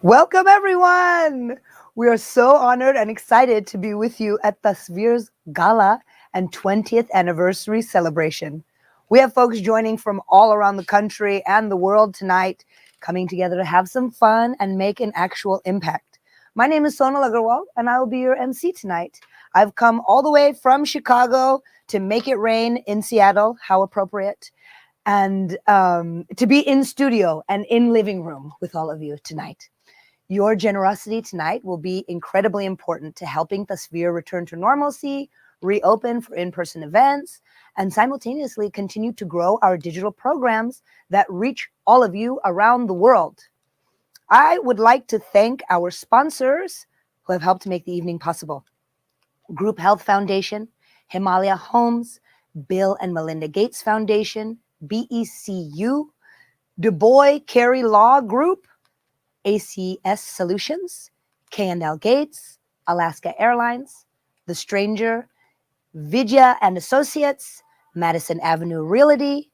Welcome, everyone. We are so honored and excited to be with you at Tasveer's Gala and 20th anniversary celebration. We have folks joining from all around the country and the world tonight, coming together to have some fun and make an actual impact. My name is Sonal Agarwal, and I will be your MC tonight. I've come all the way from Chicago to make it rain in Seattle. How appropriate. And to be in studio and in living room with all of you tonight. Your generosity tonight will be incredibly important to helping Tasveer return to normalcy, reopen for in-person events, and simultaneously continue to grow our digital programs that reach all of you around the world. I would like to thank our sponsors who have helped make the evening possible. Group Health Foundation, Himalaya Homes, Bill and Melinda Gates Foundation, BECU, Du Bois Carey Law Group, ACS Solutions, K&L Gates, Alaska Airlines, The Stranger, Vidya and Associates, Madison Avenue Realty,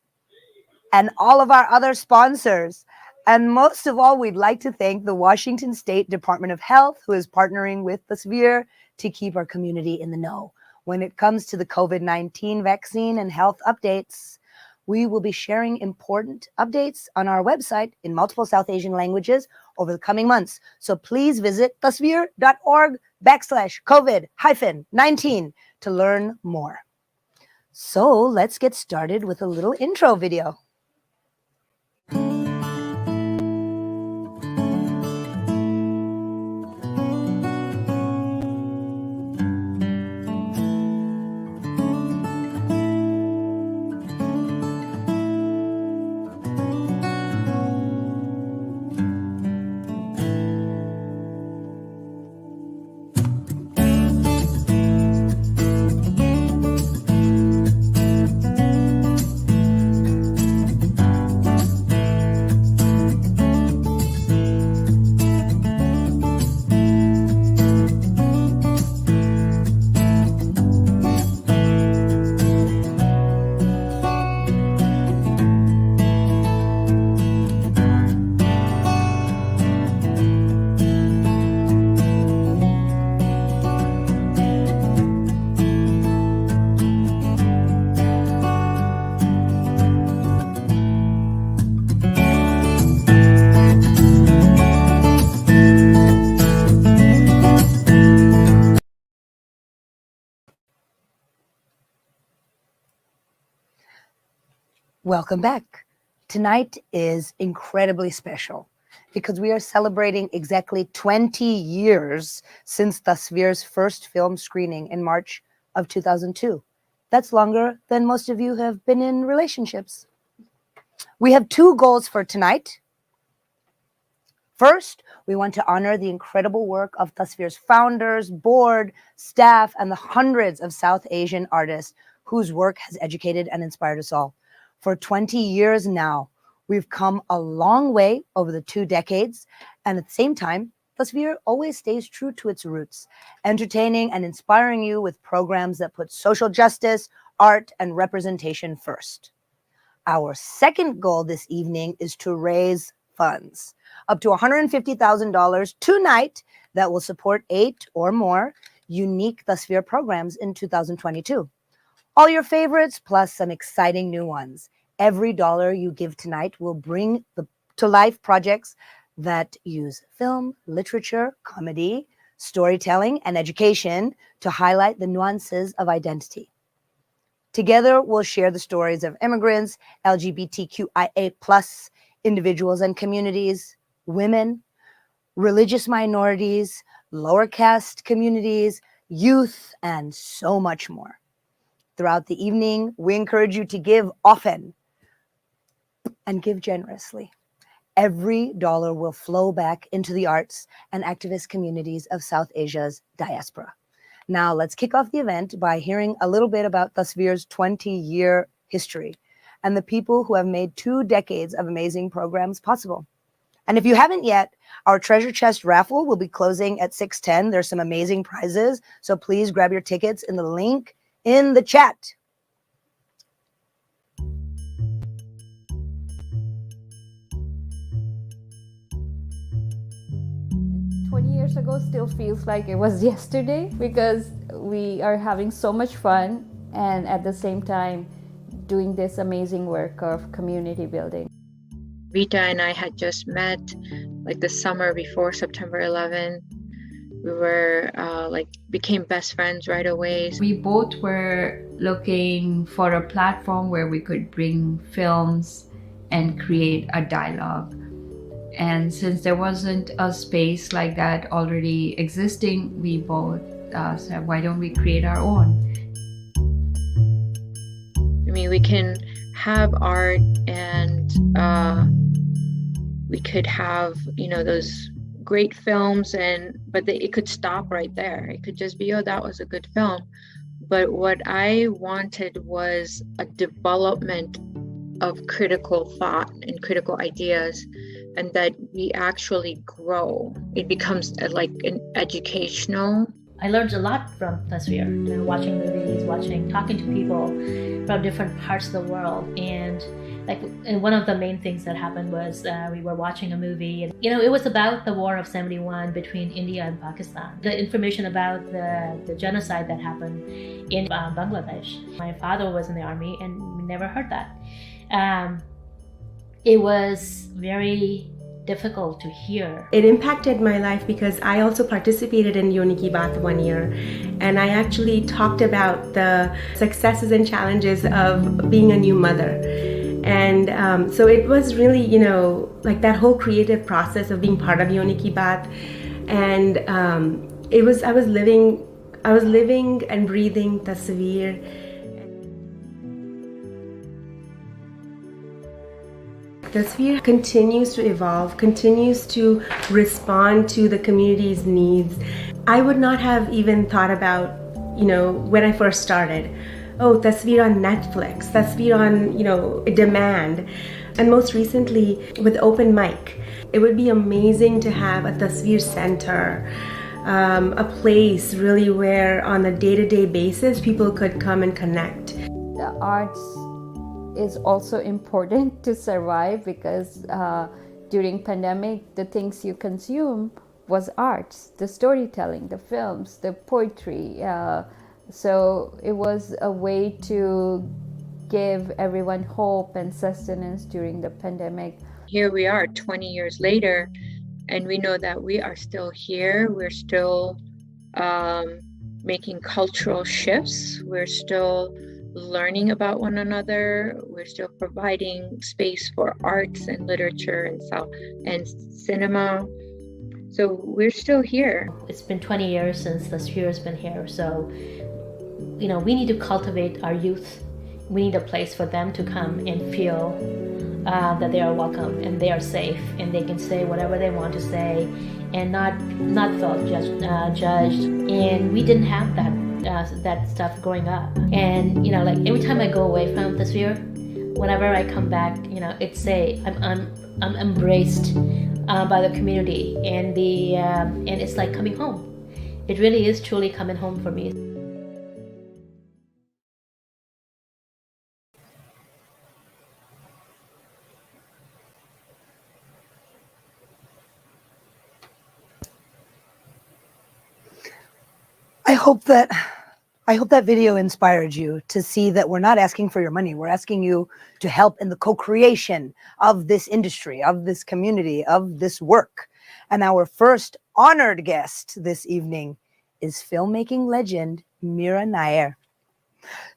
and all of our other sponsors. And most of all, we'd like to thank the Washington State Department of Health, who is partnering with Tasveer to keep our community in the know. When it comes to the COVID-19 vaccine and health updates, we will be sharing important updates on our website in multiple South Asian languages over the coming months. So please visit tasveer.org/COVID-19 to learn more. So let's get started with a little intro video. Welcome back. Tonight is incredibly special because we are celebrating exactly 20 years since Tasveer's first film screening in March of 2002. That's longer than most of you have been in relationships. We have two goals for tonight. First, we want to honor the incredible work of Tasveer's founders, board, staff, and the hundreds of South Asian artists whose work has educated and inspired us all. For 20 years now, we've come a long way over the 2 decades, and at the same time, Tasveer always stays true to its roots, entertaining and inspiring you with programs that put social justice, art, and representation first. Our second goal this evening is to raise funds, up to $150,000 tonight, that will support 8 or more unique Tasveer programs in 2022. All your favorites, plus some exciting new ones. Every dollar you give tonight will bring to life projects that use film, literature, comedy, storytelling, and education to highlight the nuances of identity. Together, we'll share the stories of immigrants, LGBTQIA+ individuals and communities, women, religious minorities, lower caste communities, youth, and so much more. Throughout the evening, we encourage you to give often and give generously. Every dollar will flow back into the arts and activist communities of South Asia's diaspora. Now, let's kick off the event by hearing a little bit about Tasveer's 20-year history and the people who have made 2 decades of amazing programs possible. And if you haven't yet, our treasure chest raffle will be closing at 6:10. There's some amazing prizes, so please grab your tickets in the link in the chat. years ago still feels like it was yesterday because we are having so much fun and at the same time doing this amazing work of community building. Rita and I had just met like the summer before September 11th. We were became best friends right away. We both were looking for a platform where we could bring films and create a dialogue. And since there wasn't a space like that already existing, we both said, why don't we create our own? I mean, we can have art and we could have, those great films, but it could stop right there. It could just be, oh, that was a good film. But what I wanted was a development of critical thought and critical ideas, and that we actually grow. It becomes like an educational. I learned a lot from Tasveer, watching movies, talking to people from different parts of the world. And one of the main things that happened was we were watching a movie, and it was about the war of 71 between India and Pakistan. The information about the genocide that happened in Bangladesh. My father was in the army, and we never heard that. It was very difficult to hear. It impacted my life because I also participated in Yoni Ki Baat 1 year, and I actually talked about the successes and challenges of being a new mother. And so it was really, like that whole creative process of being part of Yoni Ki Baat. And I was living and breathing Tasveer. Tasveer continues to evolve, continues to respond to the community's needs. I would not have even thought about, when I first started, oh, Tasveer on Netflix, Tasveer on, demand. And most recently with Open Mic, it would be amazing to have a Tasveer center, a place really where on a day-to-day basis people could come and connect. The arts is also important to survive because during pandemic, the things you consume was arts, the storytelling, the films, the poetry. So it was a way to give everyone hope and sustenance during the pandemic. Here we are 20 years later, and we know that we are still here. We're still making cultural shifts. We're still learning about one another. We're still providing space for arts and literature and cinema. So we're still here. It's been 20 years since Tasveer has been here. So, we need to cultivate our youth. We need a place for them to come and feel that they are welcome and they are safe and they can say whatever they want to say and not feel judged. And we didn't have that stuff growing up. And every time I go away from Tasveer, whenever I come back, I'm embraced by the community, and and it's like coming home. It really is truly coming home for me. I hope that video inspired you to see that we're not asking for your money. We're asking you to help in the co-creation of this industry, of this community, of this work. And our first honored guest this evening is filmmaking legend Mira Nair.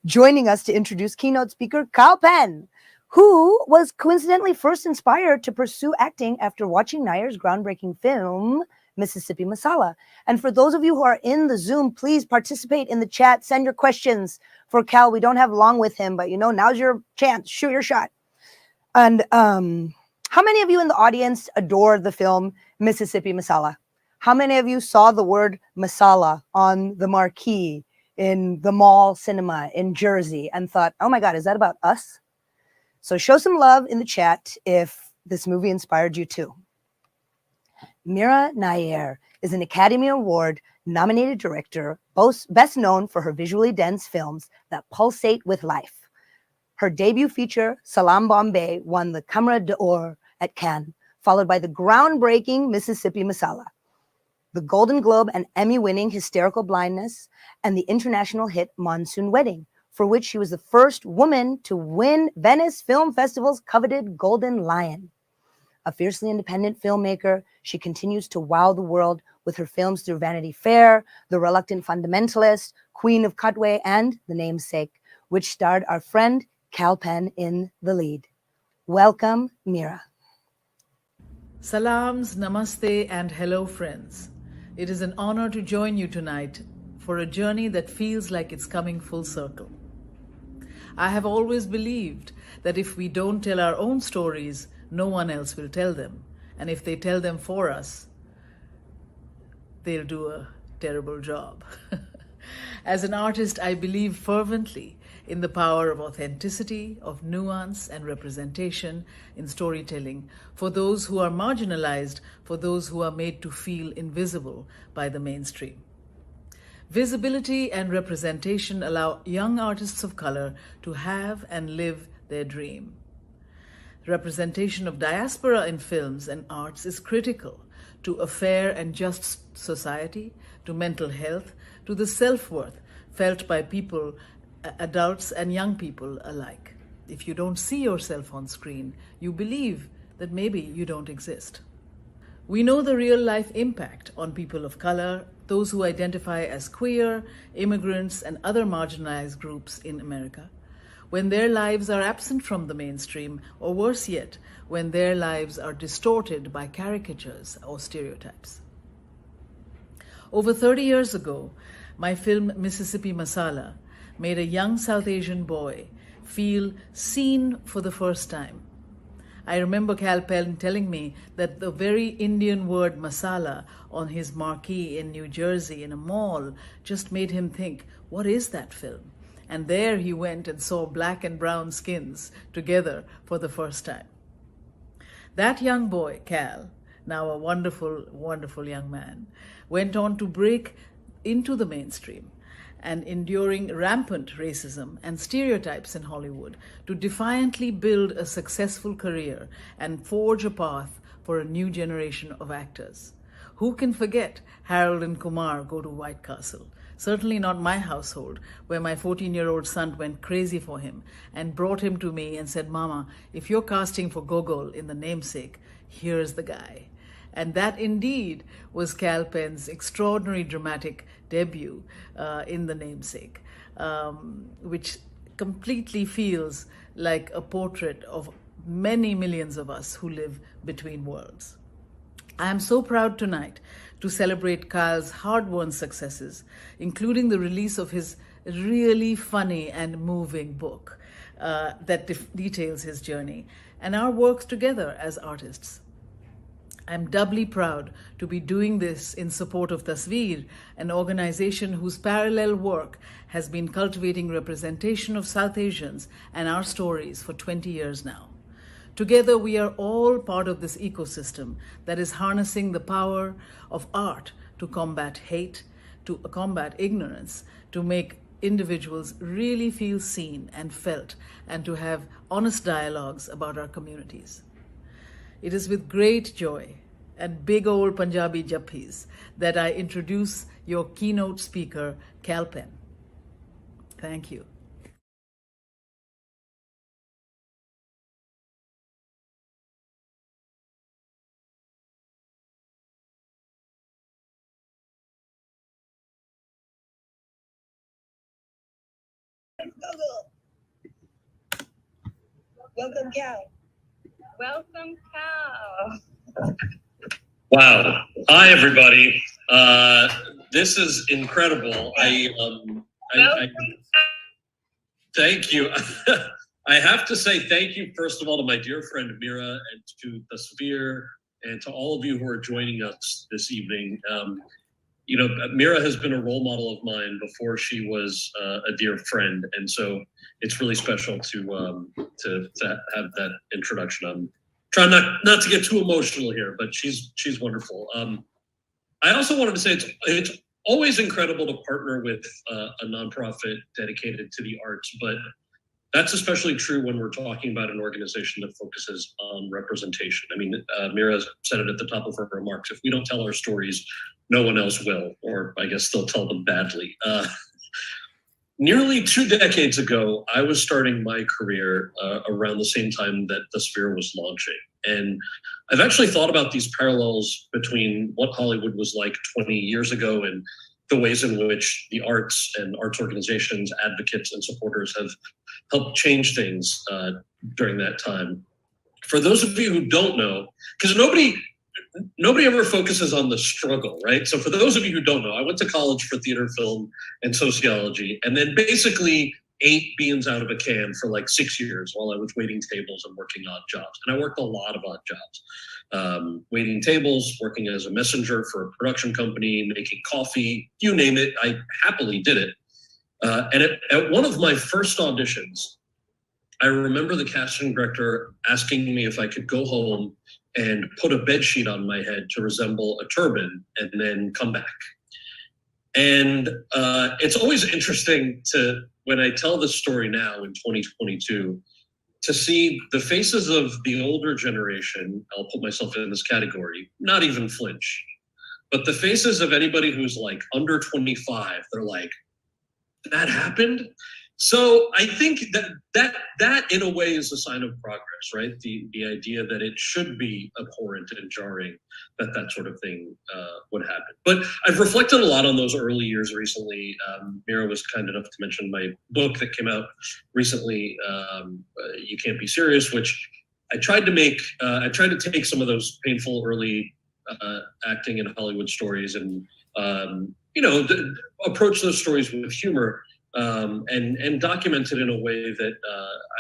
Joining us to introduce keynote speaker Kal Penn, who was coincidentally first inspired to pursue acting after watching Nair's groundbreaking film, Mississippi Masala. And for those of you who are in the Zoom, please participate in the chat. Send your questions for Kal. We don't have long with him, but now's your chance. Shoot your shot. And how many of you in the audience adore the film Mississippi Masala? How many of you saw the word masala on the marquee in the mall cinema in Jersey and thought, oh my God, is that about us? So show some love in the chat if this movie inspired you too. Mira Nair is an Academy Award nominated director, best known for her visually dense films that pulsate with life. Her debut feature, Salam Bombay, won the Camera d'Or at Cannes, followed by the groundbreaking Mississippi Masala. the Golden Globe and Emmy-winning Hysterical Blindness, and the international hit Monsoon Wedding, for which she was the first woman to win Venice Film Festival's coveted Golden Lion. A fiercely independent filmmaker, she continues to wow the world with her films through Vanity Fair, The Reluctant Fundamentalist, Queen of Cutway, and The Namesake, which starred our friend Kal Penn in the lead. Welcome, Mira. Salams, namaste, and hello, friends. It is an honor to join you tonight for a journey that feels like it's coming full circle. I have always believed that if we don't tell our own stories, no one else will tell them. And if they tell them for us, they'll do a terrible job. As an artist, I believe fervently in the power of authenticity, of nuance and representation in storytelling for those who are marginalized, for those who are made to feel invisible by the mainstream. Visibility and representation allow young artists of color to have and live their dream. Representation of diaspora in films and arts is critical to a fair and just society, to mental health, to the self-worth felt by people, adults and young people alike. If you don't see yourself on screen, you believe that maybe you don't exist. We know the real-life impact on people of color, those who identify as queer, immigrants, and other marginalized groups in America, when their lives are absent from the mainstream, or worse yet, when their lives are distorted by caricatures or stereotypes. Over 30 years ago, my film Mississippi Masala made a young South Asian boy feel seen for the first time. I remember Kal Penn telling me that the very Indian word masala on his marquee in New Jersey in a mall just made him think, what is that film? And there he went and saw black and brown skins together for the first time. That young boy, Kal, now a wonderful, wonderful young man, went on to break into the mainstream and enduring rampant racism and stereotypes in Hollywood to defiantly build a successful career and forge a path for a new generation of actors. Who can forget Harold and Kumar Go to White Castle? Certainly not my household, where my 14-year-old son went crazy for him and brought him to me and said, Mama, if you're casting for Gogol in The Namesake, here's the guy. And that indeed was Kal Penn's extraordinary dramatic debut in The Namesake, which completely feels like a portrait of many millions of us who live between worlds. I am so proud tonight to celebrate Kal's hard-won successes, including the release of his really funny and moving book that details his journey, and our work together as artists. I'm doubly proud to be doing this in support of Tasveer, an organization whose parallel work has been cultivating representation of South Asians and our stories for 20 years now. Together, we are all part of this ecosystem that is harnessing the power of art to combat hate, to combat ignorance, to make individuals really feel seen and felt, and to have honest dialogues about our communities. It is with great joy and big old Punjabi jappis that I introduce your keynote speaker, Kal Penn. Thank you. Welcome, Kal. Welcome, Kal. Wow. Hi, everybody. This is incredible. Thank you. I have to say thank you, first of all, to my dear friend Mira and to Tasveer and to all of you who are joining us this evening. Mira has been a role model of mine before she was a dear friend, and so it's really special to have that introduction. I'm trying not to get too emotional here, but she's wonderful. I also wanted to say it's always incredible to partner with a nonprofit dedicated to the arts, but That's especially true when we're talking about an organization that focuses on representation. I mean, Mira said it at the top of her remarks. If we don't tell our stories, no one else will, or I guess they'll tell them badly. Nearly 2 decades ago, I was starting my career around the same time that Tasveer was launching. And I've actually thought about these parallels between what Hollywood was like 20 years ago and the ways in which the arts and arts organizations, advocates, and supporters have helped change things during that time. For those of you who don't know, because nobody ever focuses on the struggle, right? So for those of you who don't know, I went to college for theater, film, and sociology, and then basically ate beans out of a can for like 6 years while I was waiting tables and working odd jobs. And I worked a lot of odd jobs, waiting tables, working as a messenger for a production company, making coffee, you name it, I happily did it. And at one of my first auditions, I remember the casting director asking me if I could go home and put a bed sheet on my head to resemble a turban and then come back. And it's always interesting when I tell this story now in 2022, to see the faces of the older generation, I'll put myself in this category, not even flinch, but the faces of anybody who's like under 25, they're like, that happened? So I think that in a way is a sign of progress, right? The idea that it should be abhorrent and jarring that sort of thing would happen. But I've reflected a lot on those early years recently. Mira was kind enough to mention my book that came out recently, You Can't Be Serious, which I tried to take some of those painful early acting and Hollywood stories and approach those stories with humor. And document it in a way that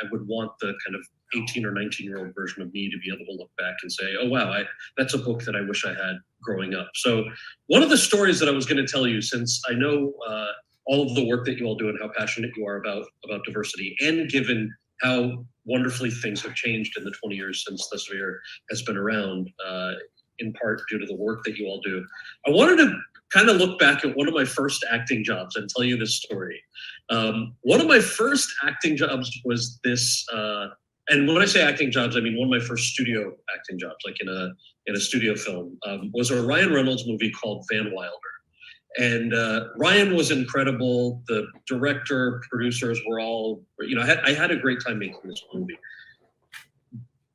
I would want the kind of 18 or 19-year-old version of me to be able to look back and say, oh, wow, that's a book that I wish I had growing up. So one of the stories that I was going to tell you, since I know all of the work that you all do and how passionate you are about diversity, and given how wonderfully things have changed in the 20 years since Tasveer has been around, in part due to the work that you all do, I wanted to kind of look back at one of my first acting jobs and tell you this story. One of my first acting jobs was this, and when I say acting jobs, I mean one of my first studio acting jobs, like in a studio film, was a Ryan Reynolds movie called Van Wilder. And Ryan was incredible. The director, producers were all, I had a great time making this movie.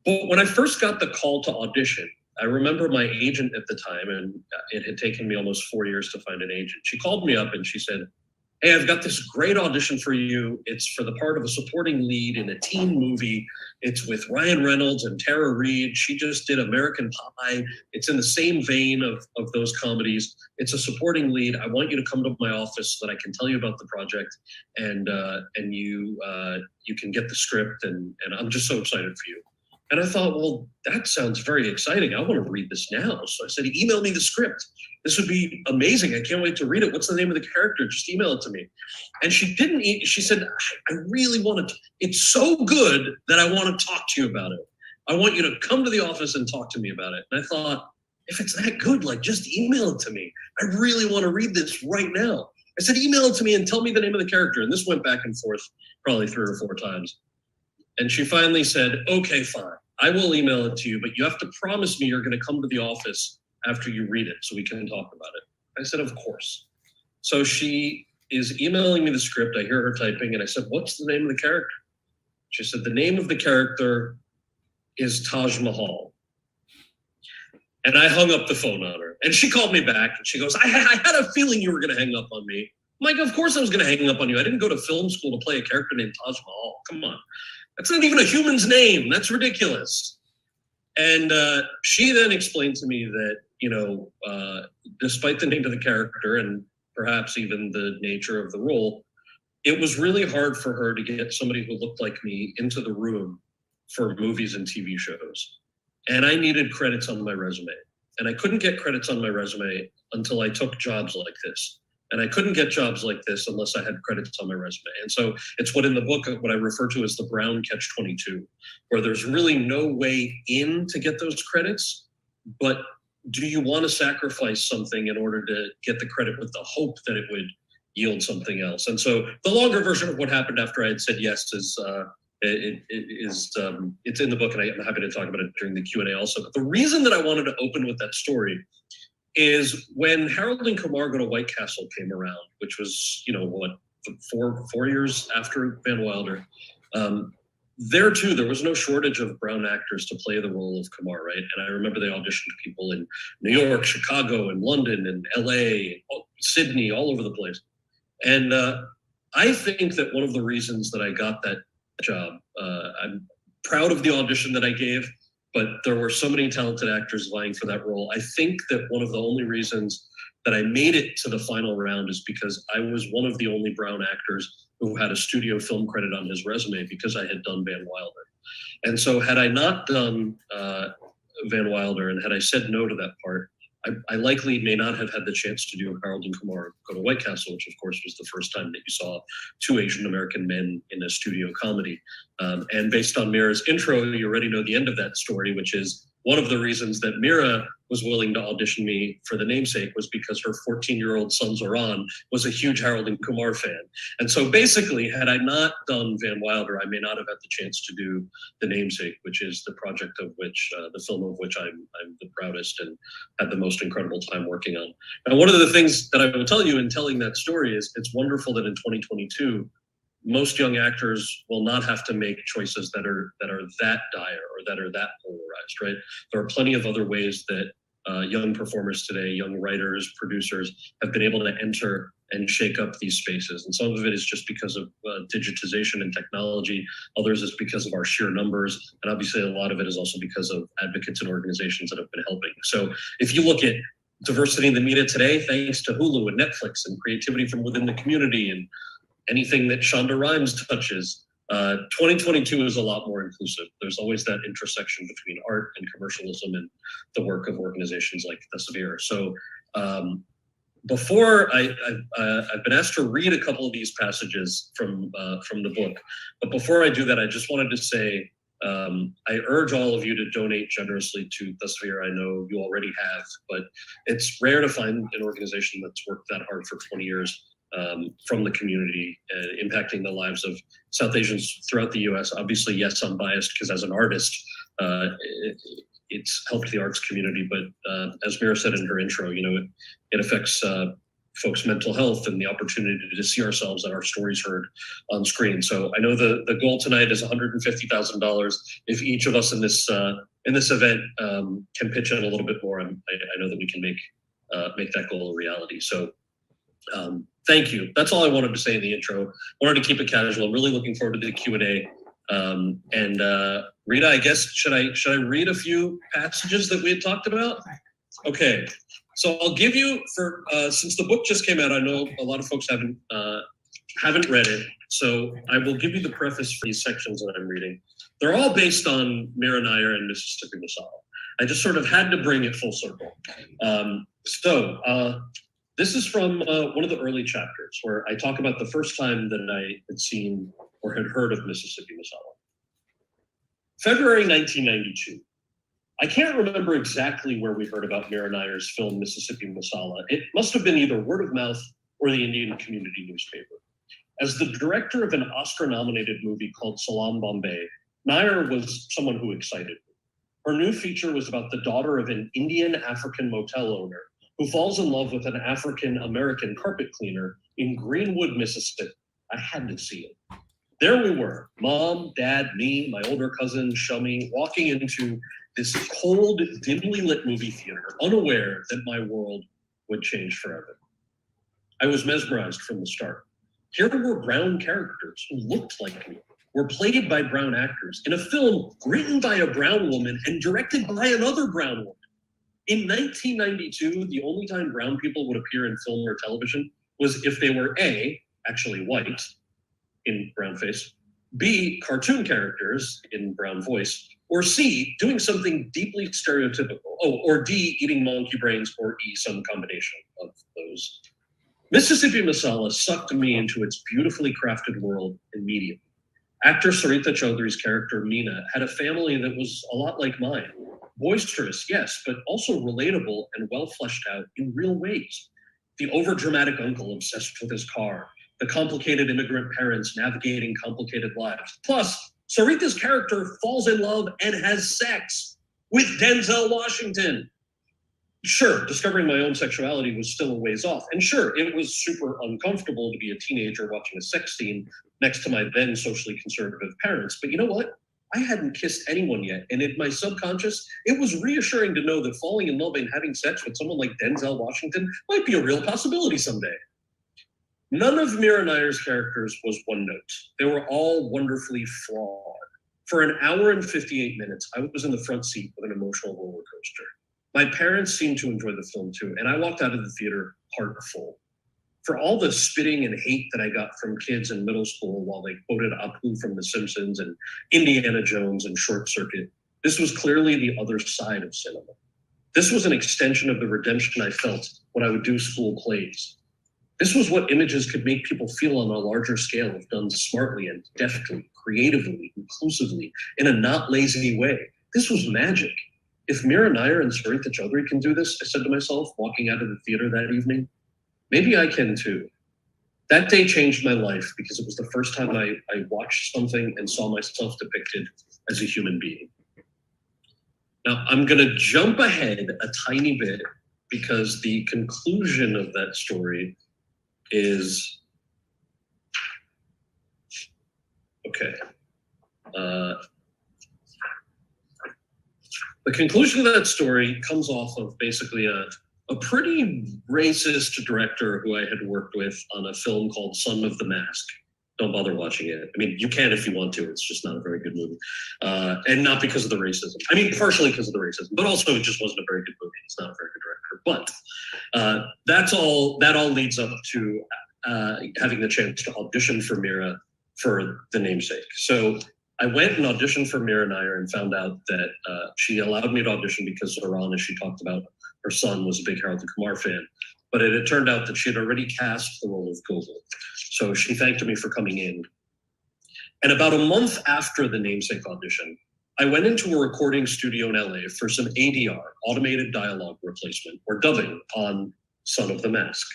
But when I first got the call to audition, I remember my agent at the time, and it had taken me almost 4 years to find an agent. She called me up and she said, hey, I've got this great audition for you. It's for the part of a supporting lead in a teen movie. It's with Ryan Reynolds and Tara Reid. She just did American Pie. It's in the same vein of those comedies. It's a supporting lead. I want you to come to my office so that I can tell you about the project, and you can get the script, and I'm just so excited for you. And I thought, well, that sounds very exciting. I want to read this now. So I said, email me the script. This would be amazing. I can't wait to read it. What's the name of the character? Just email it to me. And she didn't. She said, I really want to. It's so good that I want to talk to you about it. I want you to come to the office and talk to me about it. And I thought, if it's that good, like just email it to me. I really want to read this right now. I said, email it to me and tell me the name of the character. And this went back and forth probably 3 or 4 times. And she finally said, okay, fine. I will email it to you, but you have to promise me you're going to come to the office after you read it so we can talk about it. I said, of course. So she is emailing me the script. I hear her typing, and I said, what's the name of the character? She said, the name of the character is Taj Mahal. And I hung up the phone on her. And she called me back, and she goes, I had a feeling you were going to hang up on me. I'm like, of course I was going to hang up on you. I didn't go to film school to play a character named Taj Mahal. Come on. That's not even a human's name. That's ridiculous. And she then explained to me that, despite the name of the character and perhaps even the nature of the role, it was really hard for her to get somebody who looked like me into the room for movies and TV shows. And I needed credits on my resume. And I couldn't get credits on my resume until I took jobs like this. And I couldn't get jobs like this unless I had credits on my resume. And so it's what in the book, what I refer to as the brown catch-22, where there's really no way in to get those credits, but do you want to sacrifice something in order to get the credit with the hope that it would yield something else. And so the longer version of what happened after I had said yes is it's in the book, and I'm happy to talk about it during the Q&A also. But the reason that I wanted to open with that story is when Harold and Kumar Go to White Castle came around, which was, 4 years after Van Wilder. There too, there was no shortage of brown actors to play the role of Kumar, right? And I remember they auditioned people in New York, Chicago, and London, and LA, Sydney, all over the place. And I think that one of the reasons that I got that job, I'm proud of the audition that I gave, but there were so many talented actors vying for that role. I think that one of the only reasons that I made it to the final round is because I was one of the only brown actors who had a studio film credit on his resume because I had done Van Wilder. And so had I not done Van Wilder and had I said no to that part, I likely may not have had the chance to do Harold and Kumar Go to White Castle, which of course was the first time that you saw two Asian American men in a studio comedy. And based on Mira's intro, you already know the end of that story, which is one of the reasons that Mira was willing to audition me for The Namesake was because her 14-year-old son Zoran was a huge Harold and Kumar fan. And so basically, had I not done Van Wilder, I may not have had the chance to do The Namesake, which is the project of which, the film of which I'm the proudest and had the most incredible time working on. And one of the things that I will tell you in telling that story is it's wonderful that in 2022, most young actors will not have to make choices that are that dire or that are that polarized, right? There are plenty of other ways that young performers today, young writers, producers have been able to enter and shake up these spaces. And some of it is just because of digitization and technology. Others is because of our sheer numbers. And obviously a lot of it is also because of advocates and organizations that have been helping. So if you look at diversity in the media today, thanks to Hulu and Netflix and creativity from within the community and anything that Shonda Rhimes touches, 2022 is a lot more inclusive. There's always that intersection between art and commercialism and the work of organizations like Tasveer. So before I've been asked to read a couple of these passages from the book, but before I do that, I just wanted to say I urge all of you to donate generously to Tasveer. I know you already have, but it's rare to find an organization that's worked that hard for 20 years. From the community, impacting the lives of South Asians throughout the U.S. Obviously, yes, I'm biased because as an artist, it's helped the arts community. But as Mira said in her intro, it affects folks' mental health and the opportunity to see ourselves and our stories heard on screen. So I know the goal tonight is $150,000. If each of us in this event can pitch in a little bit more, I know that we can make that goal a reality. So. Thank you. That's all I wanted to say in the intro. Wanted to keep it casual. I'm really looking forward to the Q&A. And Rita, I guess, should I read a few passages that we had talked about? Okay. So I'll give you since the book just came out, I know a lot of folks haven't read it. So I will give you the preface for these sections that I'm reading. They're all based on Mira, Nair, and Mississippi Masala. I just sort of had to bring it full circle. This is from one of the early chapters where I talk about the first time that I had seen or had heard of Mississippi Masala. February 1992. I can't remember exactly where we heard about Mira Nair's film Mississippi Masala. It must have been either word of mouth or the Indian community newspaper. As the director of an Oscar-nominated movie called Salam Bombay, Nair was someone who excited me. Her new feature was about the daughter of an Indian African motel owner who falls in love with an African-American carpet cleaner in Greenwood, Mississippi. I had to see it. There we were, mom, dad, me, my older cousin, Shummy, walking into this cold, dimly lit movie theater, unaware that my world would change forever. I was mesmerized from the start. Here were brown characters who looked like me, were played by brown actors in a film written by a brown woman and directed by another brown woman. In 1992, the only time brown people would appear in film or television was if they were A, actually white, in brown face, B, cartoon characters in brown voice, or C, doing something deeply stereotypical, or D, eating monkey brains, or E, some combination of those. Mississippi Masala sucked me into its beautifully crafted world immediately. Actor Sarita Chaudhary's character, Meena, had a family that was a lot like mine. Boisterous, yes, but also relatable and well fleshed out in real ways. The overdramatic uncle obsessed with his car, the complicated immigrant parents navigating complicated lives. Plus, Sarita's character falls in love and has sex with Denzel Washington. Sure, discovering my own sexuality was still a ways off. And sure, it was super uncomfortable to be a teenager watching a sex scene next to my then socially conservative parents. But you know what? I hadn't kissed anyone yet. And in my subconscious, it was reassuring to know that falling in love and having sex with someone like Denzel Washington might be a real possibility someday. None of Mira Nair's characters was one note. They were all wonderfully flawed. For an hour and 58 minutes, I was in the front seat of an emotional roller coaster. My parents seemed to enjoy the film too, and I walked out of the theater heart full. For all the spitting and hate that I got from kids in middle school while they quoted Apu from The Simpsons and Indiana Jones and Short Circuit, this was clearly the other side of cinema. This was an extension of the redemption I felt when I would do school plays. This was what images could make people feel on a larger scale if done smartly and deftly, creatively, inclusively, in a not lazy way. This was magic. If Mira Nair and Sarita Choudhury can do this, I said to myself, walking out of the theater that evening, maybe I can too. That day changed my life because it was the first time I watched something and saw myself depicted as a human being. Now, I'm going to jump ahead a tiny bit because the conclusion of that story is, okay. The conclusion of that story comes off of basically a pretty racist director who I had worked with on a film called Son of the Mask. Don't bother watching it. I mean, you can if you want to. It's just not a very good movie. And not because of the racism. I mean, partially because of the racism, but also it just wasn't a very good movie. It's not a very good director. But that all leads up to having the chance to audition for Mira for The Namesake. So I went and auditioned for Mira Nair and found out that she allowed me to audition because Iran, as she talked about, her son was a big Harold and Kumar fan. But it had turned out that she had already cast the role of Gogol. So she thanked me for coming in. And about a month after the Namesake audition, I went into a recording studio in LA for some ADR, automated dialogue replacement, or dubbing on Son of the Mask.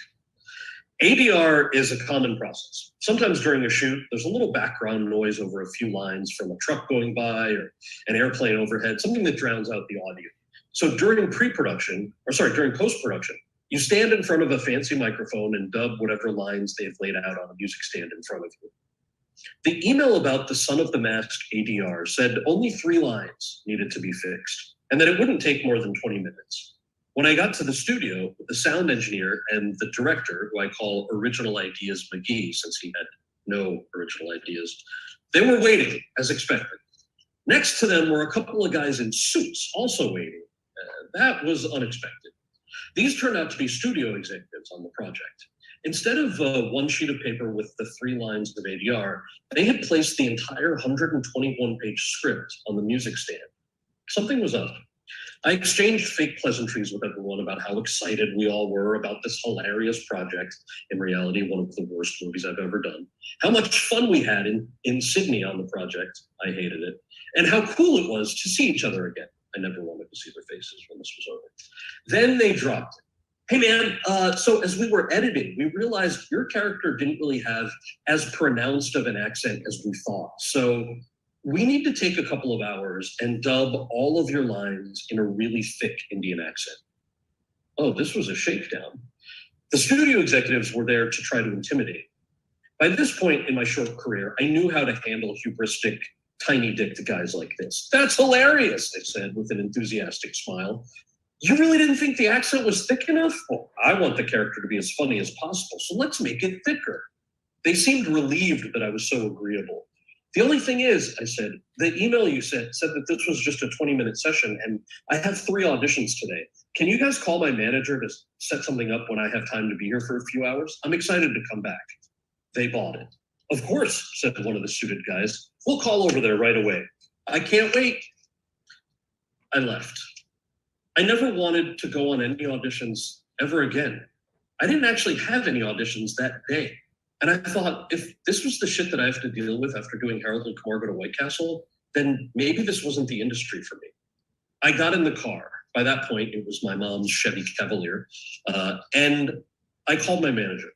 ADR is a common process. Sometimes during a shoot, there's a little background noise over a few lines from a truck going by or an airplane overhead, something that drowns out the audio. So during post-production, you stand in front of a fancy microphone and dub whatever lines they've laid out on a music stand in front of you. The email about the Son of the Mask ADR said only 3 lines needed to be fixed, and that it wouldn't take more than 20 minutes. When I got to the studio, the sound engineer and the director, who I call Original Ideas McGee, since he had no original ideas, they were waiting, as expected. Next to them were a couple of guys in suits, also waiting. That was unexpected. These turned out to be studio executives on the project. Instead of one sheet of paper with the 3 lines of ADR, they had placed the entire 121-page script on the music stand. Something was up. I exchanged fake pleasantries with everyone about how excited we all were about this hilarious project, in reality, one of the worst movies I've ever done. How much fun we had in Sydney on the project, I hated it, and how cool it was to see each other again. I never wanted to see their faces when this was over. Then they dropped it. Hey man, so as we were editing, we realized your character didn't really have as pronounced of an accent as we thought. So we need to take a couple of hours and dub all of your lines in a really thick Indian accent. Oh, this was a shakedown. The studio executives were there to try to intimidate. By this point in my short career, I knew how to handle hubristic, tiny-dicked guys like this. That's hilarious, I said with an enthusiastic smile. You really didn't think the accent was thick enough? Well, I want the character to be as funny as possible, so let's make it thicker. They seemed relieved that I was so agreeable. The only thing is, I said, the email you sent said that this was just a 20-minute session and I have 3 auditions today. Can you guys call my manager to set something up when I have time to be here for a few hours? I'm excited to come back. They bought it. Of course, said one of the suited guys. We'll call over there right away. I can't wait. I left. I never wanted to go on any auditions ever again. I didn't actually have any auditions that day. And I thought, if this was the shit that I have to deal with after doing Harold and Kumar Go to White Castle, then maybe this wasn't the industry for me. I got in the car. By that point, it was my mom's Chevy Cavalier. And I called my manager.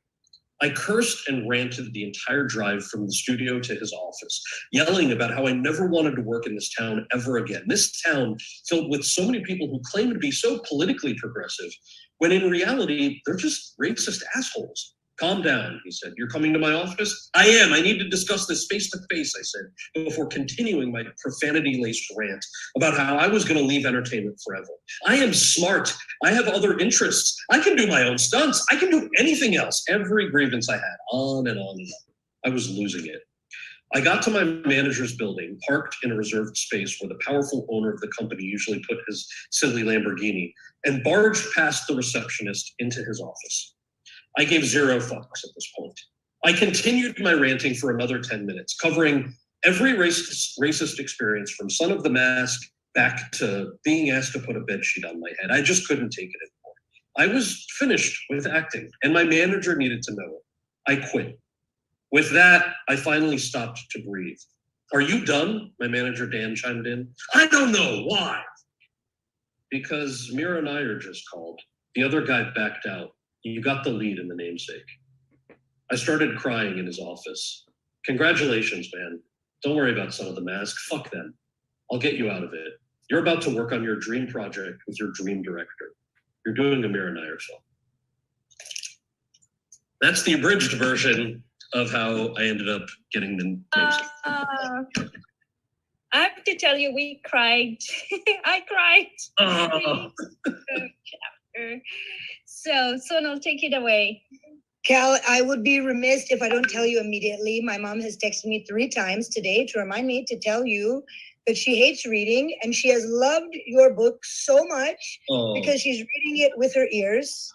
I cursed and ranted the entire drive from the studio to his office, yelling about how I never wanted to work in this town ever again. This town filled with so many people who claim to be so politically progressive, when in reality, they're just racist assholes. Calm down, he said. You're coming to my office? I am. I need to discuss this face to face, I said, before continuing my profanity-laced rant about how I was going to leave entertainment forever. I am smart. I have other interests. I can do my own stunts. I can do anything else. Every grievance I had, on and on and on. I was losing it. I got to my manager's building, parked in a reserved space where the powerful owner of the company usually put his silly Lamborghini, and barged past the receptionist into his office. I gave zero fucks at this point. I continued my ranting for another 10 minutes, covering every racist experience from Son of the Mask back to being asked to put a bedsheet on my head. I just couldn't take it anymore. I was finished with acting, and my manager needed to know it. I quit. With that, I finally stopped to breathe. Are you done? My manager, Dan, chimed in. I don't know. Why? Because Mira and Nair just called. The other guy backed out. You got the lead in The Namesake. I started crying in his office. Congratulations, man. Don't worry about Son of the Mask. Fuck them. I'll get you out of it. You're about to work on your dream project with your dream director. You're doing a Mira Nair film. That's the abridged version of how I ended up getting the Namesake. I have to tell you, we cried. I cried. So, Sonal, take it away. Kal, I would be remiss if I don't tell you immediately. My mom has texted me 3 times today to remind me to tell you that she hates reading, and she has loved your book so much because she's reading it with her ears.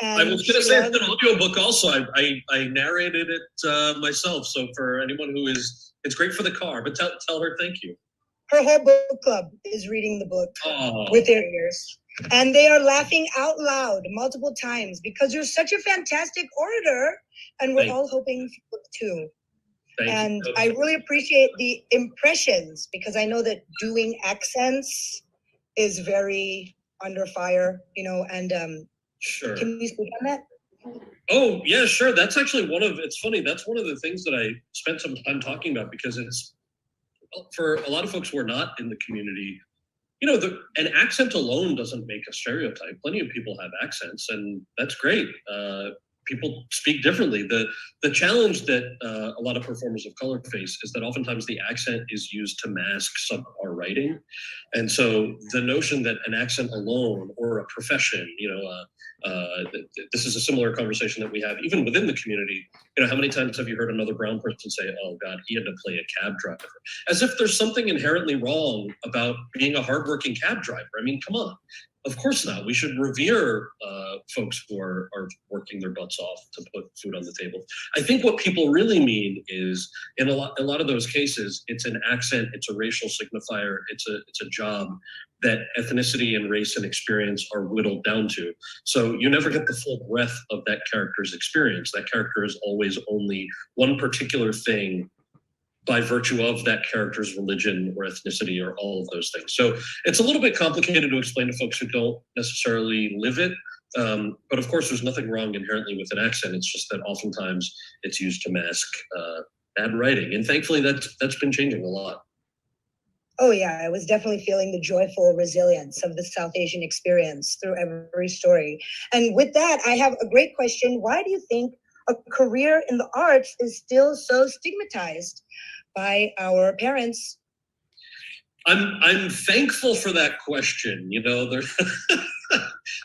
And I was going to say it's an audiobook also. I narrated it myself. So for anyone who is, it's great for the car, but tell her thank you. Her whole book club is reading the book with their ears. And they are laughing out loud multiple times because you're such a fantastic orator, and we're all hoping for too. And I really appreciate the impressions, because I know that doing accents is very under fire, you know, and sure. Can you speak on that? Oh, yeah, sure. That's actually it's funny, that's one of the things that I spent some time talking about, because it's, for a lot of folks who are not in the community, you know, an accent alone doesn't make a stereotype. Plenty of people have accents, and that's great. People speak differently. The challenge that a lot of performers of color face is that oftentimes the accent is used to mask subpar writing. And so the notion that an accent alone, or a profession, you know, this is a similar conversation that we have even within the community. You know, how many times have you heard another brown person say, oh God, he had to play a cab driver? As if there's something inherently wrong about being a hardworking cab driver. I mean, come on. Of course not. We should revere folks who are working their butts off to put food on the table. I think what people really mean is, in a lot of those cases, it's an accent, it's a racial signifier, it's a job that ethnicity and race and experience are whittled down to. So you never get the full breadth of that character's experience. That character is always only one particular thing by virtue of that character's religion or ethnicity or all of those things. So it's a little bit complicated to explain to folks who don't necessarily live it. But of course, there's nothing wrong inherently with an accent. It's just that oftentimes it's used to mask bad writing. And thankfully, that's been changing a lot. Oh yeah, I was definitely feeling the joyful resilience of the South Asian experience through every story. And with that, I have a great question. Why do you think a career in the arts is still so stigmatized by our parents? I'm thankful for that question. You know, there's a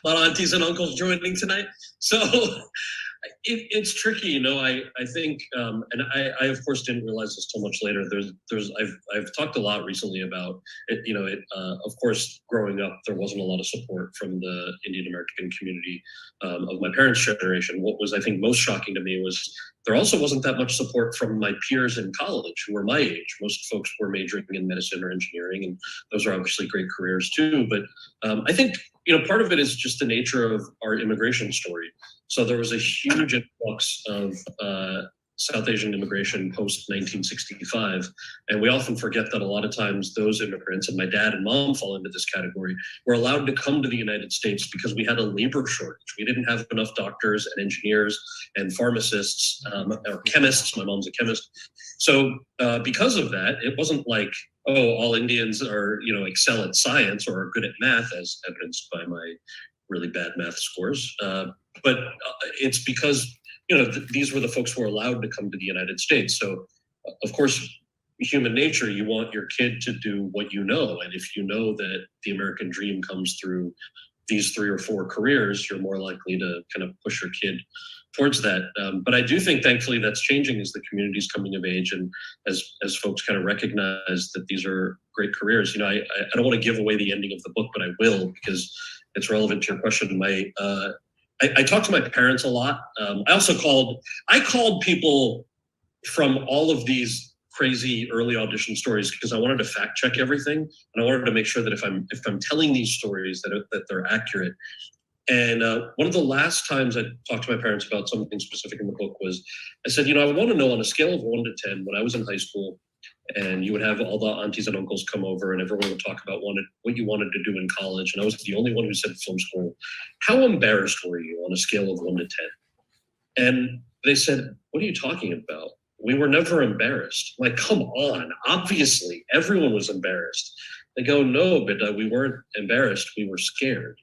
lot of aunties and uncles joining tonight. So it's tricky, you know. I think, and I of course didn't realize this till much later. I've talked a lot recently about it. You know, of course, growing up, there wasn't a lot of support from the Indian American community of my parents' generation. What was, I think, most shocking to me was there also wasn't that much support from my peers in college who were my age. Most folks were majoring in medicine or engineering, and those are obviously great careers too. But I think, you know, part of it is just the nature of our immigration story. So there was a huge influx of South Asian immigration post 1965. And we often forget that a lot of times those immigrants, and my dad and mom fall into this category, were allowed to come to the United States because we had a labor shortage. We didn't have enough doctors and engineers and pharmacists or chemists. My mom's a chemist. So because of that, it wasn't like, oh, all Indians are, excel at science or are good at math, as evidenced by my really bad math scores. But it's because, these were the folks who were allowed to come to the United States. So, of course, human nature, you want your kid to do what you know. And if you know that the American dream comes through these 3 or 4 careers, you're more likely to kind of push your kid towards that. But I do think, thankfully, that's changing as the community's coming of age and as folks kind of recognize that these are great careers. I don't want to give away the ending of the book, but I will because it's relevant to your question. I talked to my parents a lot. I called people from all of these crazy early audition stories because I wanted to fact check everything, and I wanted to make sure that if I'm telling these stories that they're accurate. And one of the last times I talked to my parents about something specific in the book was I said, I want to know on a scale of 1 to 10 when I was in high school, and you would have all the aunties and uncles come over and everyone would talk about what you wanted to do in college. And I was the only one who said film school. How embarrassed were you on a scale of 1 to 10? And they said, what are you talking about? We were never embarrassed. I'm like, come on, obviously everyone was embarrassed. They go, no, but we weren't embarrassed. We were scared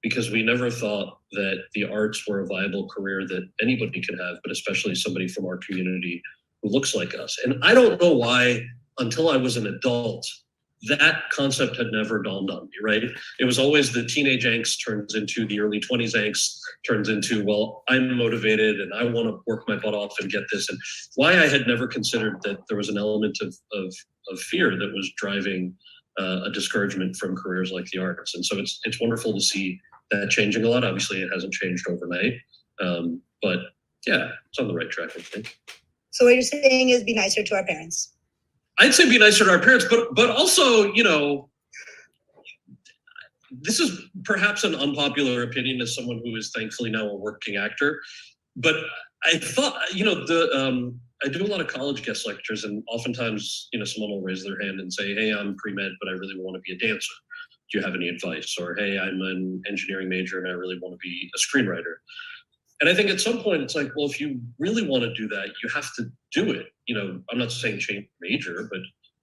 because we never thought that the arts were a viable career that anybody could have, but especially somebody from our community who looks like us. And I don't know why, until I was an adult, that concept had never dawned on me, right? It was always the teenage angst turns into the early 20s angst, turns into, well, I'm motivated and I want to work my butt off and get this. And why I had never considered that there was an element of fear that was driving a discouragement from careers like the arts. And so it's wonderful to see that changing a lot. Obviously, it hasn't changed overnight, but yeah, it's on the right track, I think. So what you're saying is be nicer to our parents. I'd say be nicer to our parents, but also, this is perhaps an unpopular opinion as someone who is thankfully now a working actor. But I thought, I do a lot of college guest lectures, and oftentimes, someone will raise their hand and say, hey, I'm pre-med, but I really want to be a dancer. Do you have any advice? Or, hey, I'm an engineering major and I really want to be a screenwriter. And I think at some point it's like, well, if you really want to do that, you have to do it. I'm not saying change major,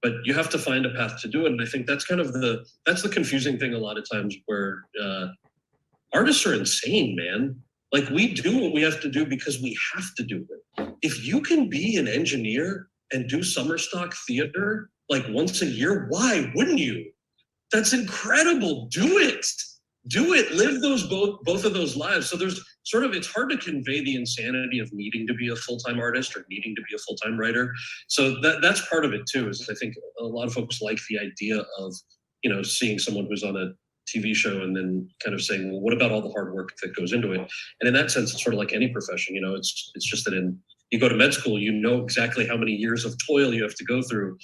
but you have to find a path to do it. And I think that's kind of that's the confusing thing a lot of times where artists are insane, man. Like we do what we have to do because we have to do it. If you can be an engineer and do summer stock theater like once a year, why wouldn't you? That's incredible. Do it. Live both of those lives. So there's it's hard to convey the insanity of needing to be a full-time artist or needing to be a full-time writer. So that's part of it too, is I think a lot of folks like the idea of, seeing someone who's on a TV show and then kind of saying, well, what about all the hard work that goes into it? And in that sense, it's sort of like any profession, it's just that you go to med school, exactly how many years of toil you have to go through.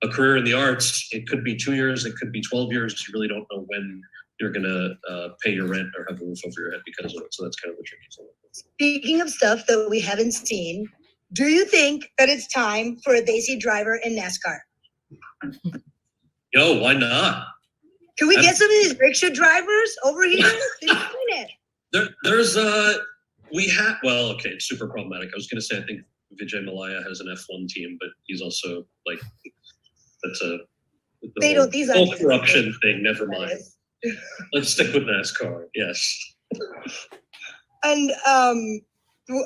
A career in the arts, it could be 2 years, it could be 12 years. You really don't know when you're going to pay your rent or have a roof over your head because of it. So that's kind of the tricky thing. Speaking of stuff that we haven't seen, do you think that it's time for a Desi driver in NASCAR? Yo, why not? Can we get some of these rickshaw drivers over here? They're doing it. It's super problematic. I was going to say, I think Vijay Malaya has an F1 team, but he's also that's the whole corruption thing. Never mind. Let's stick with NASCAR. Yes. And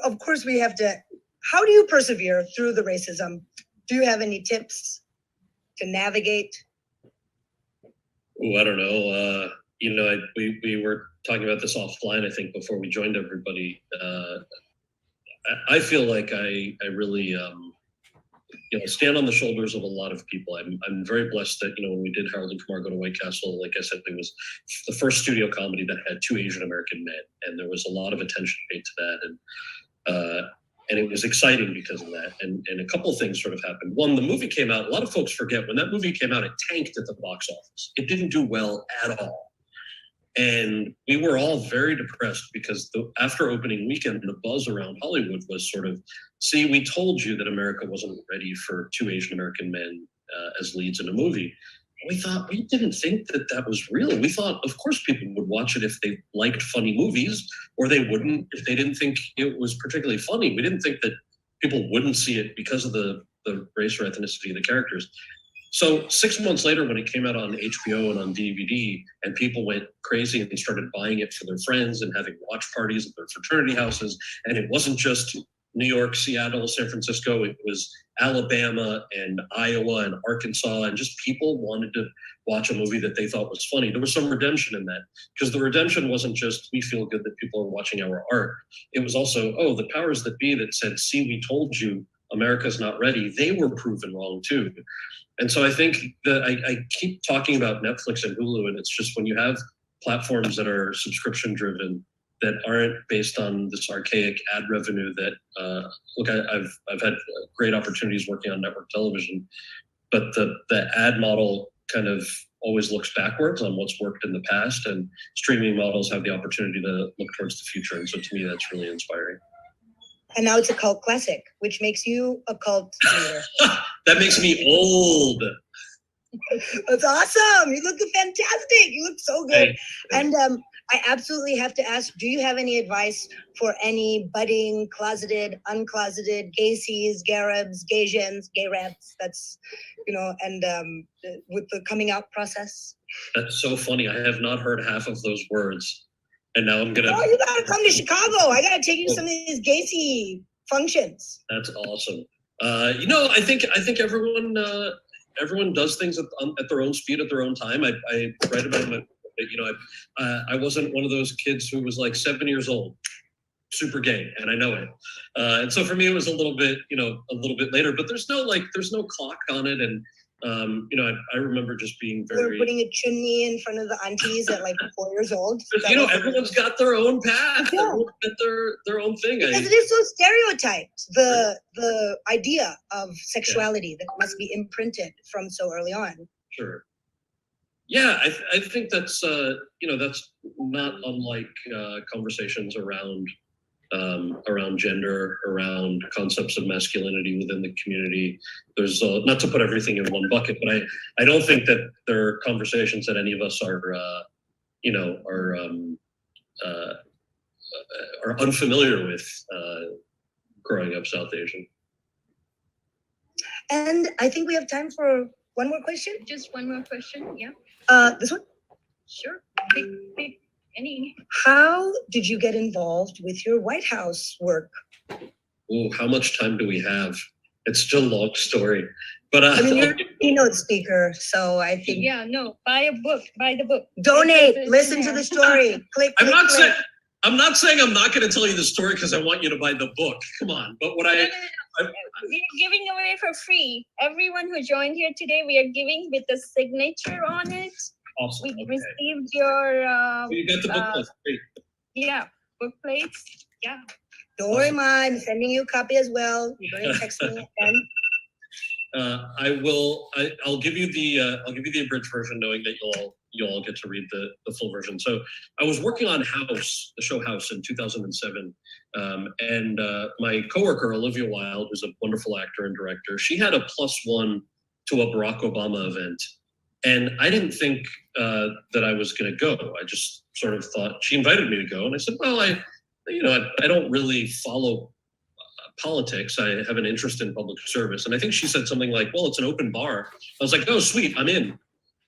of course we have to, how do you persevere through the racism? Do you have any tips to navigate? Oh, I don't know. We were talking about this offline, I think, before we joined everybody. I feel like I really, stand on the shoulders of a lot of people. I'm very blessed that, when we did Harold and Kumar Go to White Castle, like I said, it was the first studio comedy that had 2 Asian American men. And there was a lot of attention paid to that. And it was exciting because of that. And a couple of things sort of happened. One, the movie came out, a lot of folks forget when that movie came out, it tanked at the box office. It didn't do well at all. And we were all very depressed because after opening weekend, the buzz around Hollywood was sort of, see, we told you that America wasn't ready for two Asian American men as leads in a movie. We didn't think that was real. We thought, of course, people would watch it if they liked funny movies, or they wouldn't if they didn't think it was particularly funny. We didn't think that people wouldn't see it because of the race or ethnicity of the characters. So 6 months later, when it came out on HBO and on DVD, and people went crazy and started buying it for their friends and having watch parties at their fraternity houses, and it wasn't just New York, Seattle, San Francisco, it was Alabama and Iowa and Arkansas, and just people wanted to watch a movie that they thought was funny. There was some redemption in that, because the redemption wasn't just, we feel good that people are watching our art. It was also, oh, the powers that be that said, see, we told you America's not ready, they were proven wrong too. And so I think that I keep talking about Netflix and Hulu, and it's just when you have platforms that are subscription driven, that aren't based on this archaic ad revenue that, look, I've had great opportunities working on network television, but the ad model kind of always looks backwards on what's worked in the past, and streaming models have the opportunity to look towards the future. And so to me, that's really inspiring. And now it's a cult classic, which makes you a cult leader. That makes me old. That's awesome. You look fantastic. You look so good. And I absolutely have to ask, do you have any advice for any budding, closeted, uncloseted, gaysies, garabs, gaygens, gay raps? That's, and with the coming out process? That's so funny. I have not heard half of those words. And now I'm gonna. Oh, you gotta come to Chicago. I gotta take you to some of these gaysy functions. That's awesome. I think everyone does things at their own speed, at their own time. I write about my, I wasn't one of those kids who was like 7 years old, super gay, and I know it. And so for me, it was a little bit later. But there's no clock on it, and I remember just being very. We're putting a chimney in front of the aunties at like 4 years old. Everyone's got their own path. Yeah. Everyone's got their own thing. Because it is so stereotyped. The idea of sexuality that must be imprinted from so early on. Sure. Yeah, I think that's that's not unlike conversations around gender, around concepts of masculinity within the community. There's not to put everything in one bucket, but I don't think that there are conversations that any of us are unfamiliar with growing up South Asian. And I think we have time for one more question. Just one more question, yeah. This one? Sure. Pick any. How did you get involved with your White House work? Oh, how much time do we have? It's still a long story. But you're a keynote speaker, so I think. Yeah, no, buy a book, buy the book. Donate, listen to the story. Click. I'm not saying I'm not going to tell you the story because I want you to buy the book. Come on. But what we're giving away for free. Everyone who joined here today, we are giving with a signature on it. Awesome. We received your. You got the book plates. Great. Yeah, book plates. Yeah. Don't worry, Ma. I'm sending you a copy as well. You're going to text me again. I'll give you the abridged version, knowing that you'll all get to read the full version. So I was working on House, the show House, in 2007, and my coworker Olivia Wilde, who's a wonderful actor and director, she had a +1 to a Barack Obama event, and I didn't think that I was going to go. I just sort of thought she invited me to go, and I said, well, I don't really follow politics. I have an interest in public service. And I think she said something like, well, it's an open bar. I was like, oh, sweet, I'm in.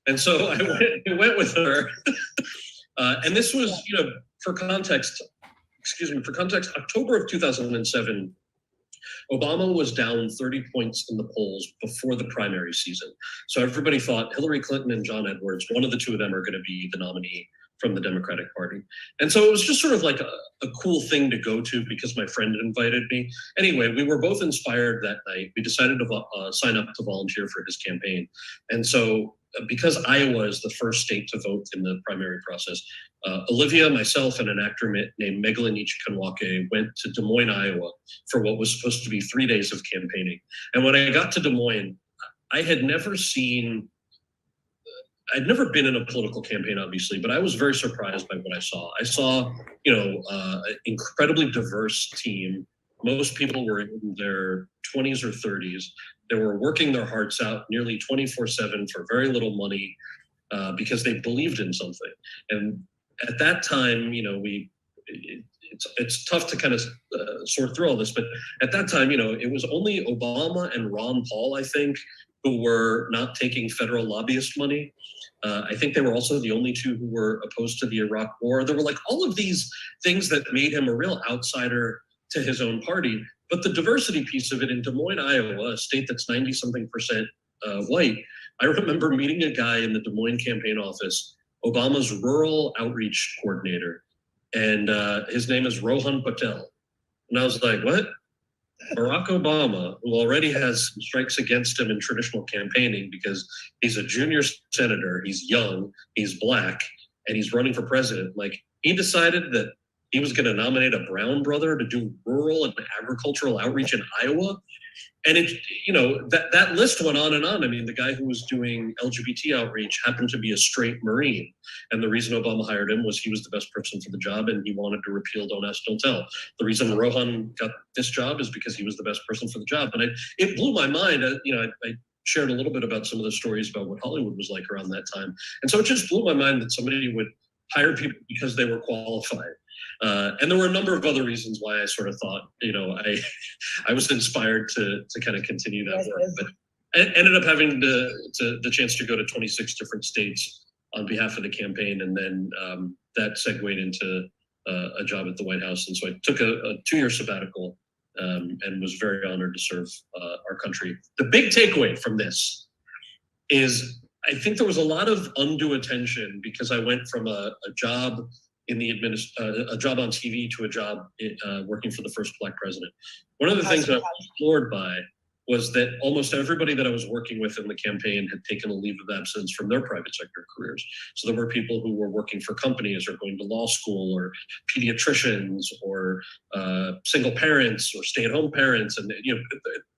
And so I went with her. And this was, for context, October of 2007, Obama was down 30 points in the polls before the primary season. So everybody thought Hillary Clinton and John Edwards, one of the two of them are going to be the nominee from the Democratic Party. And so it was just sort of like a cool thing to go to because my friend invited me. Anyway, we were both inspired that night. We decided to sign up to volunteer for his campaign. And so because Iowa is the first state to vote in the primary process, Olivia, myself, and an actor named Megalini Chikanwake went to Des Moines, Iowa for what was supposed to be 3 days of campaigning. And when I got to Des Moines, I had never seen I'd never been in a political campaign, obviously, but I was very surprised by what I saw. I saw, an incredibly diverse team. Most people were in their 20s or 30s. They were working their hearts out nearly 24/7 for very little money because they believed in something. And at that time, it's tough to kind of sort through all this, but at that time, it was only Obama and Ron Paul, I think, who were not taking federal lobbyist money. I think they were also the only two who were opposed to the Iraq War. There were like all of these things that made him a real outsider to his own party. But the diversity piece of it in Des Moines, Iowa, a state that's 90-something% white, I remember meeting a guy in the Des Moines campaign office, Obama's rural outreach coordinator, and his name is Rohan Patel. And I was like, what? Barack Obama, who already has strikes against him in traditional campaigning because he's a junior senator, he's young, he's black, and he's running for president. Like, he decided that he was going to nominate a brown brother to do rural and agricultural outreach in Iowa. And that list went on and on. I mean, the guy who was doing LGBT outreach happened to be a straight Marine. And the reason Obama hired him was he was the best person for the job and he wanted to repeal Don't Ask, Don't Tell. The reason Rohan got this job is because he was the best person for the job. And it blew my mind. I shared a little bit about some of the stories about what Hollywood was like around that time. And so it just blew my mind that somebody would hire people because they were qualified. And there were a number of other reasons why I sort of thought, I was inspired to kind of continue that work. But I ended up having the chance to go to 26 different states on behalf of the campaign. And then that segued into a job at the White House. And so I took a 2-year sabbatical and was very honored to serve our country. The big takeaway from this is I think there was a lot of undue attention because I went from a job in the a job on TV to a job working for the first Black president. One of the things that I was floored by was that almost everybody that I was working with in the campaign had taken a leave of absence from their private sector careers. So there were people who were working for companies or going to law school or pediatricians or single parents or stay-at-home parents. And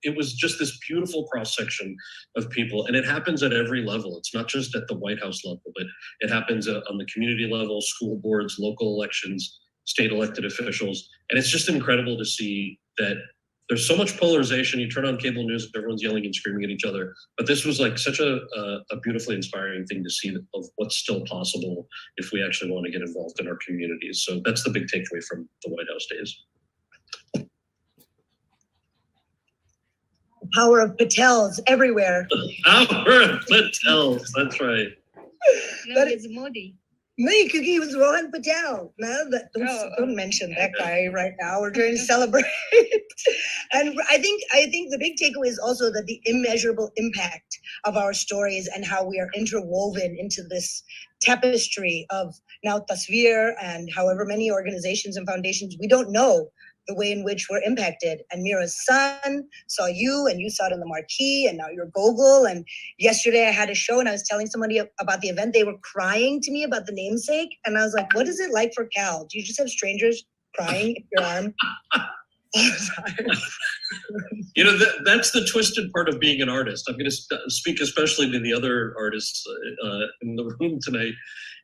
it was just this beautiful cross-section of people. And it happens at every level. It's not just at the White House level, but it happens on the community level, school boards, local elections, state elected officials. And it's just incredible to see that there's so much polarization. You turn on cable news, everyone's yelling and screaming at each other. But this was like such a beautifully inspiring thing to see of what's still possible if we actually want to get involved in our communities. So that's the big takeaway from the White House days. The power of Patels everywhere. Power of Patels, that's right. No, it's Modi. Me, Cookie was Rohan Patel. No, don't mention that guy right now. We're trying to celebrate. And I think the big takeaway is also that the immeasurable impact of our stories and how we are interwoven into this tapestry of now Tasveer and however many organizations and foundations, we don't know the way in which we're impacted. And Mira's son saw you and you saw it in the marquee and now you're Gogol. And yesterday I had a show and I was telling somebody about the event. They were crying to me about the namesake. And I was like, what is it like for Kal? Do you just have strangers crying in your arm? That's the twisted part of being an artist. I'm going to speak especially to the other artists in the room tonight.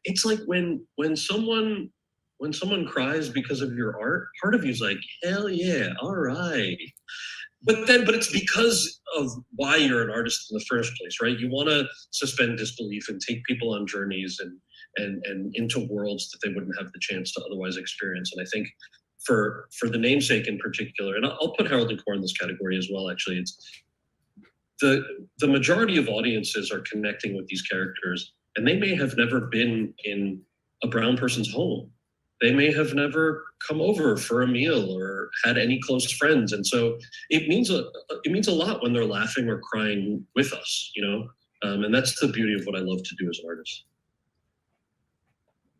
It's like when someone cries because of your art, part of you's like, hell yeah, all right. But it's because of why you're an artist in the first place, right? You want to suspend disbelief and take people on journeys and into worlds that they wouldn't have the chance to otherwise experience. And I think for the namesake in particular, and I'll put Harold and Core in this category as well, actually, it's the majority of audiences are connecting with these characters, and they may have never been in a brown person's home. They may have never come over for a meal or had any close friends. And so it means a lot when they're laughing or crying with us, and that's the beauty of what I love to do as an artist.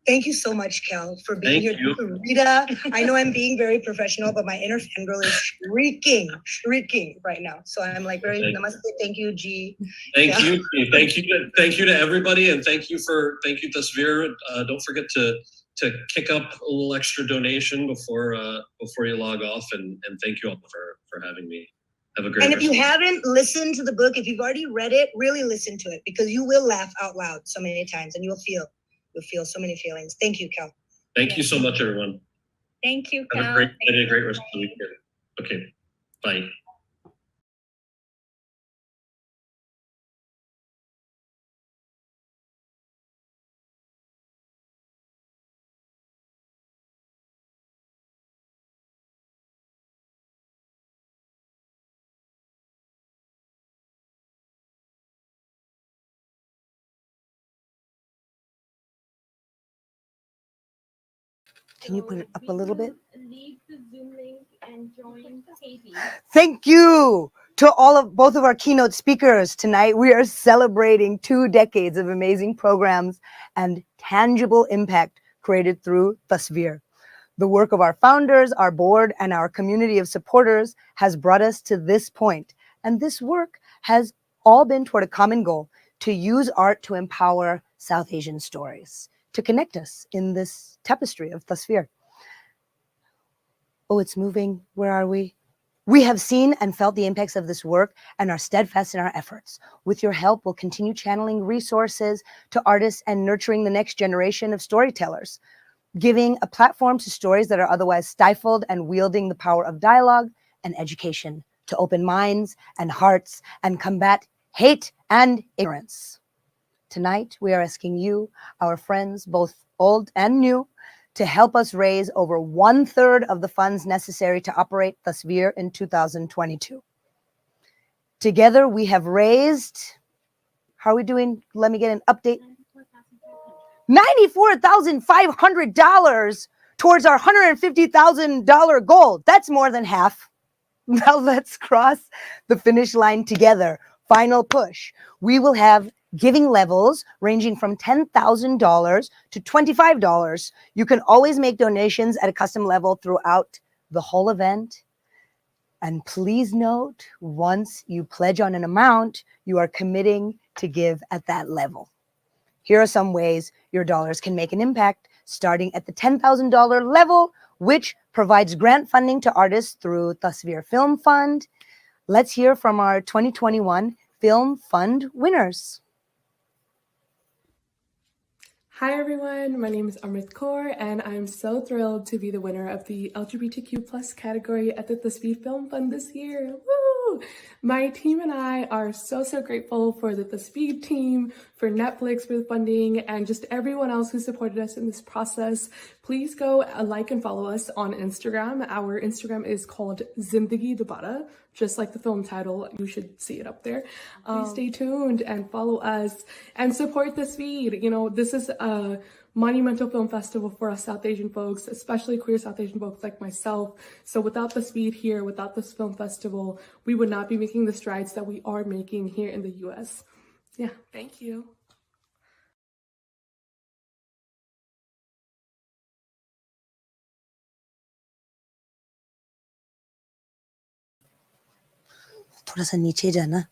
Thank you so much, Kal, for being here. Thank you. Rita, I know I'm being very professional, but my inner fangirl is shrieking right now. So I'm like namaste. Thank you, G. Thank you. Thank you to everybody. And thank you Tasveer. Don't forget to kick up a little extra donation before you log off. And thank you all for having me. Have a great And if rest you of the day. haven't listened to the book, if you've already read it, really listen to it, because you will laugh out loud so many times and you'll feel so many feelings. Thank you, Kal. Thank you so much, everyone. Thank you, Have a Kal. great day and a great rest of the weekend. Okay, bye. Can you put it up a little bit? Leave the Zoom link and join Katie. Thank you to both of our keynote speakers tonight. We are celebrating 2 decades of amazing programs and tangible impact created through Tasveer. The work of our founders, our board, and our community of supporters has brought us to this point. And this work has all been toward a common goal: to use art to empower South Asian stories, to connect us in this tapestry of Tasveer. Oh, it's moving. Where are we? We have seen and felt the impacts of this work and are steadfast in our efforts. With your help, we'll continue channeling resources to artists and nurturing the next generation of storytellers, giving a platform to stories that are otherwise stifled and wielding the power of dialogue and education to open minds and hearts and combat hate and ignorance. Tonight, we are asking you, our friends, both old and new, to help us raise over 1/3 of the funds necessary to operate Tasveer in 2022. Together, we have raised, how are we doing? Let me get an update. $94,500 towards our $150,000 goal. That's more than half. Now let's cross the finish line together. Final push. We will have giving levels ranging from $10,000 to $25. You can always make donations at a custom level throughout the whole event. And please note, once you pledge on an amount, you are committing to give at that level. Here are some ways your dollars can make an impact, starting at the $10,000 level, which provides grant funding to artists through Tasveer Film Fund. Let's hear from our 2021 Film Fund winners. Hi everyone, my name is Amrit Kaur and I'm so thrilled to be the winner of the LGBTQ plus category at the Tasveer Film Fund this year. Woo! My team and I are so grateful for the Tasveer team, for Netflix for the funding, and just everyone else who supported us in this process. Please go like and follow us on Instagram. Our Instagram is called Zindagi Dobara, just like the film title. You should see it up there. Please stay tuned and follow us and support Tasveer. You know, this is a monumental film festival for us South Asian folks, especially queer South Asian folks like myself. So without Tasveer here, without this film festival, we would not be making the strides that we are making here in the US. Yeah, thank you. थोड़ा सा नीचे जाना.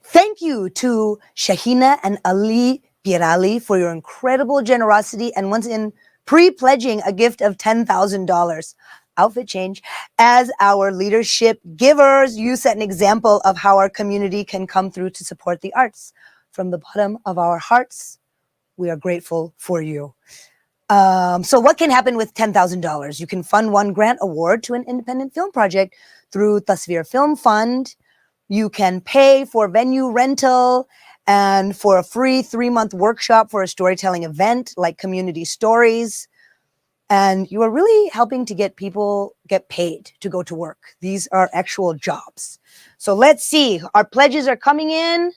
Thank you to Shahina and Ali Pirali for your incredible generosity and once in pre-pledging a gift of $10,000. Outfit change. As our leadership givers, you set an example of how our community can come through to support the arts. From the bottom of our hearts, we are grateful for you. So what can happen with $10,000? You can fund one grant award to an independent film project through Tasveer Film Fund. You can pay for venue rental and for a free 3-month workshop for a storytelling event like Community Stories. And you are really helping to get people get paid to go to work. These are actual jobs. So let's see. Our pledges are coming in.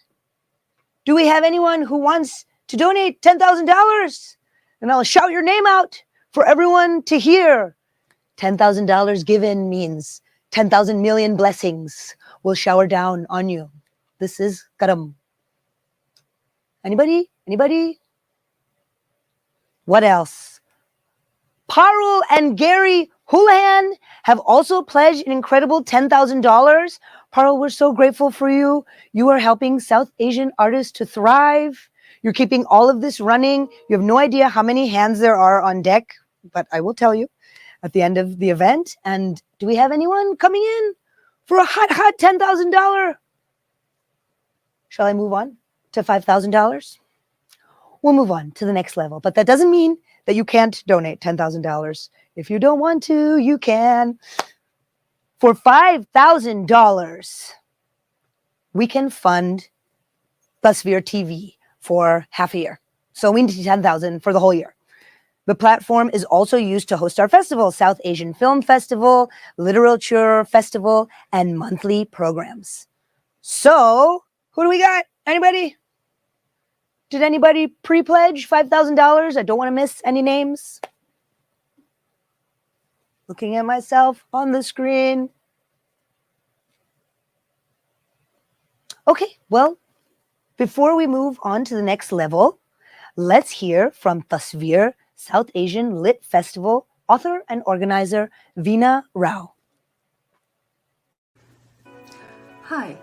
Do we have anyone who wants to donate $10,000? And I'll shout your name out for everyone to hear. $10,000 given means 10,000 million blessings will shower down on you. This is karam. Anybody? Anybody? What else? Parul and Gary Houlihan have also pledged an incredible $10,000. Parul, we're so grateful for you. You are helping South Asian artists to thrive. You're keeping all of this running. You have no idea how many hands there are on deck, but I will tell you. at the end of the event. And do we have anyone coming in for a hot $10,000? Shall I move on to $5,000? We'll move on to the next level, but that doesn't mean that you can't donate $10,000. If you don't want to, you can. For $5,000, we can fund Tasveer TV for half a year. So we need 10,000 for the whole year. The platform is also used to host our festival, South Asian Film Festival, Literature Festival, and monthly programs. So, who do we got? Anybody? Did anybody pre-pledge $5,000? I don't want to miss any names. Looking at myself on the screen. Okay, well, before we move on to the next level, let's hear from Tasveer South Asian Lit Festival author and organizer Veena Rao. Hi,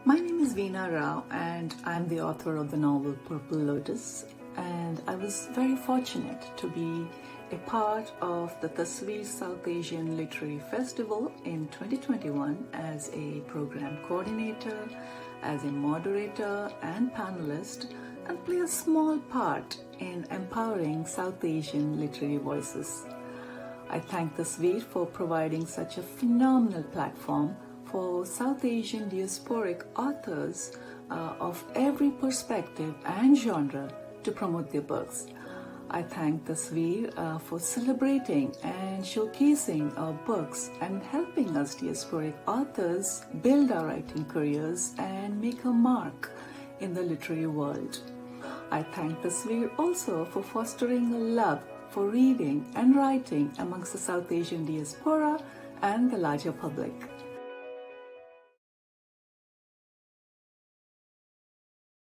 my name is Veena Rao and I'm the author of the novel Purple Lotus, and I was very fortunate to be a part of the Tasveer South Asian Literary Festival in 2021 as a program coordinator, as a moderator and panelist, and play a small part in empowering South Asian literary voices. I thank Tasveer for providing such a phenomenal platform for South Asian diasporic authors of every perspective and genre to promote their books. I thank Tasveer for celebrating and showcasing our books and helping us diasporic authors build our writing careers and make a mark in the literary world. I thank Tasveer also for fostering a love for reading and writing amongst the South Asian diaspora and the larger public.